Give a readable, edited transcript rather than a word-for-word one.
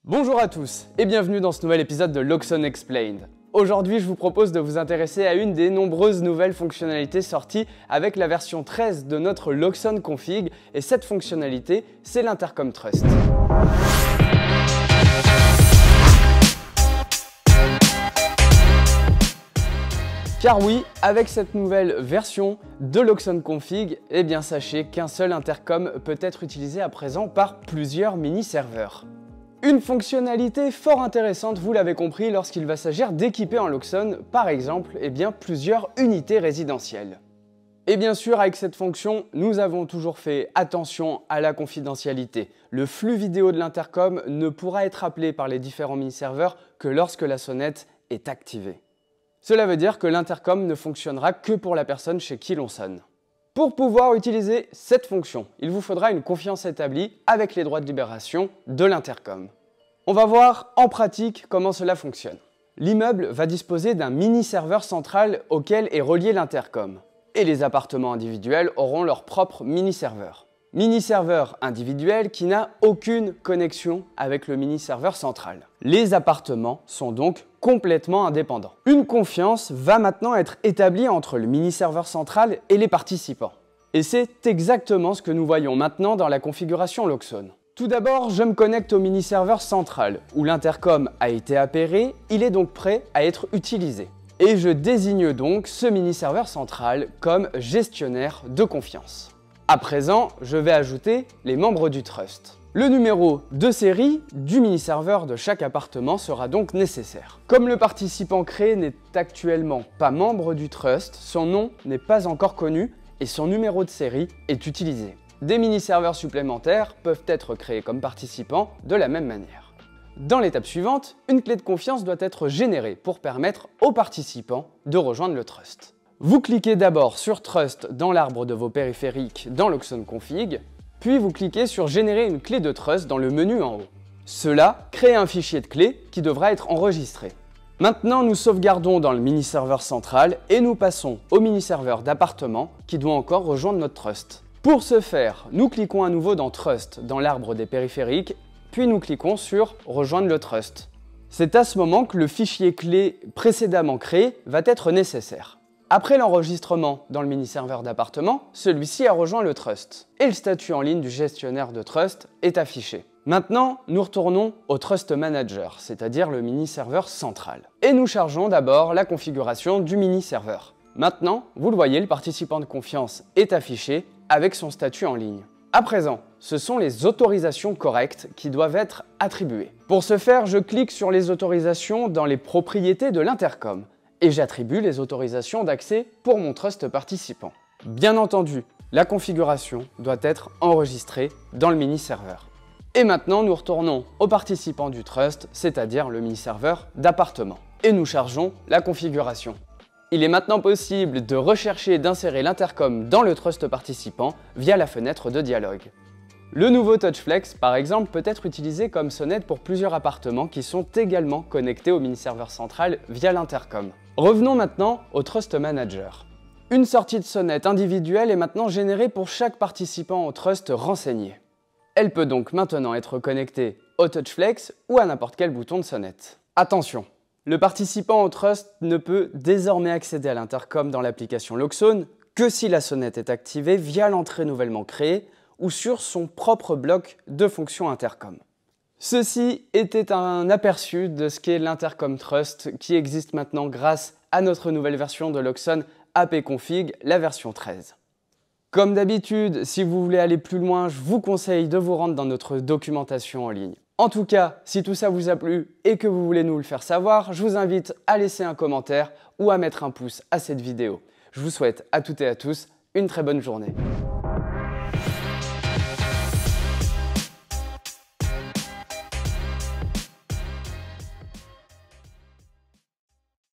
Bonjour à tous et bienvenue dans ce nouvel épisode de Loxone Explained. Aujourd'hui, je vous propose de vous intéresser à une des nombreuses nouvelles fonctionnalités sorties avec la version 13 de notre Loxone Config, et cette fonctionnalité, c'est l'Intercom Trust. Car oui, avec cette nouvelle version de Loxone Config, eh bien sachez qu'un seul intercom peut être utilisé à présent par plusieurs mini-serveurs. Une fonctionnalité fort intéressante, vous l'avez compris, lorsqu'il va s'agir d'équiper en Loxone, par exemple, plusieurs unités résidentielles. Et bien sûr, avec cette fonction, nous avons toujours fait attention à la confidentialité. Le flux vidéo de l'intercom ne pourra être appelé par les différents mini-serveurs que lorsque la sonnette est activée. Cela veut dire que l'intercom ne fonctionnera que pour la personne chez qui l'on sonne. Pour pouvoir utiliser cette fonction, il vous faudra une confiance établie avec les droits de libération de l'intercom. On va voir en pratique comment cela fonctionne. L'immeuble va disposer d'un mini-serveur central auquel est relié l'intercom. Et les appartements individuels auront leur propre mini-serveur. Mini-serveur individuel qui n'a aucune connexion avec le mini-serveur central. Les appartements sont donc complètement indépendants. Une confiance va maintenant être établie entre le mini-serveur central et les participants. Et c'est exactement ce que nous voyons maintenant dans la configuration Loxone. Tout d'abord, je me connecte au mini-serveur central, où l'intercom a été appairé, il est donc prêt à être utilisé. Et je désigne donc ce mini-serveur central comme gestionnaire de confiance. À présent, je vais ajouter les membres du trust. Le numéro de série du mini-serveur de chaque appartement sera donc nécessaire. Comme le participant créé n'est actuellement pas membre du trust, son nom n'est pas encore connu et son numéro de série est utilisé. Des mini-serveurs supplémentaires peuvent être créés comme participants de la même manière. Dans l'étape suivante, une clé de confiance doit être générée pour permettre aux participants de rejoindre le trust. Vous cliquez d'abord sur Trust dans l'arbre de vos périphériques dans Loxone Config, puis vous cliquez sur Générer une clé de Trust dans le menu en haut. Cela crée un fichier de clé qui devra être enregistré. Maintenant, nous sauvegardons dans le mini-serveur central et nous passons au mini-serveur d'appartement qui doit encore rejoindre notre Trust. Pour ce faire, nous cliquons à nouveau dans Trust dans l'arbre des périphériques, puis nous cliquons sur Rejoindre le Trust. C'est à ce moment que le fichier clé précédemment créé va être nécessaire. Après l'enregistrement dans le mini-serveur d'appartement, celui-ci a rejoint le trust et le statut en ligne du gestionnaire de trust est affiché. Maintenant, nous retournons au Trust Manager, c'est-à-dire le mini-serveur central. Et nous chargeons d'abord la configuration du mini-serveur. Maintenant, vous le voyez, le participant de confiance est affiché avec son statut en ligne. À présent, ce sont les autorisations correctes qui doivent être attribuées. Pour ce faire, je clique sur les autorisations dans les propriétés de l'intercom et j'attribue les autorisations d'accès pour mon trust participant. Bien entendu, la configuration doit être enregistrée dans le mini-serveur. Et maintenant, nous retournons aux participants du trust, c'est-à-dire le mini-serveur d'appartement. Et nous chargeons la configuration. Il est maintenant possible de rechercher et d'insérer l'intercom dans le trust participant via la fenêtre de dialogue. Le nouveau TouchFlex, par exemple, peut être utilisé comme sonnette pour plusieurs appartements qui sont également connectés au mini-serveur central via l'intercom. Revenons maintenant au Trust Manager. Une sortie de sonnette individuelle est maintenant générée pour chaque participant au trust renseigné. Elle peut donc maintenant être connectée au TouchFlex ou à n'importe quel bouton de sonnette. Attention, le participant au trust ne peut désormais accéder à l'intercom dans l'application Loxone que si la sonnette est activée via l'entrée nouvellement créée ou sur son propre bloc de fonctions intercom. Ceci était un aperçu de ce qu'est l'Intercom Trust qui existe maintenant grâce à notre nouvelle version de Loxone AP Config, la version 13. Comme d'habitude, si vous voulez aller plus loin, je vous conseille de vous rendre dans notre documentation en ligne. En tout cas, si tout ça vous a plu et que vous voulez nous le faire savoir, je vous invite à laisser un commentaire ou à mettre un pouce à cette vidéo. Je vous souhaite à toutes et à tous une très bonne journée.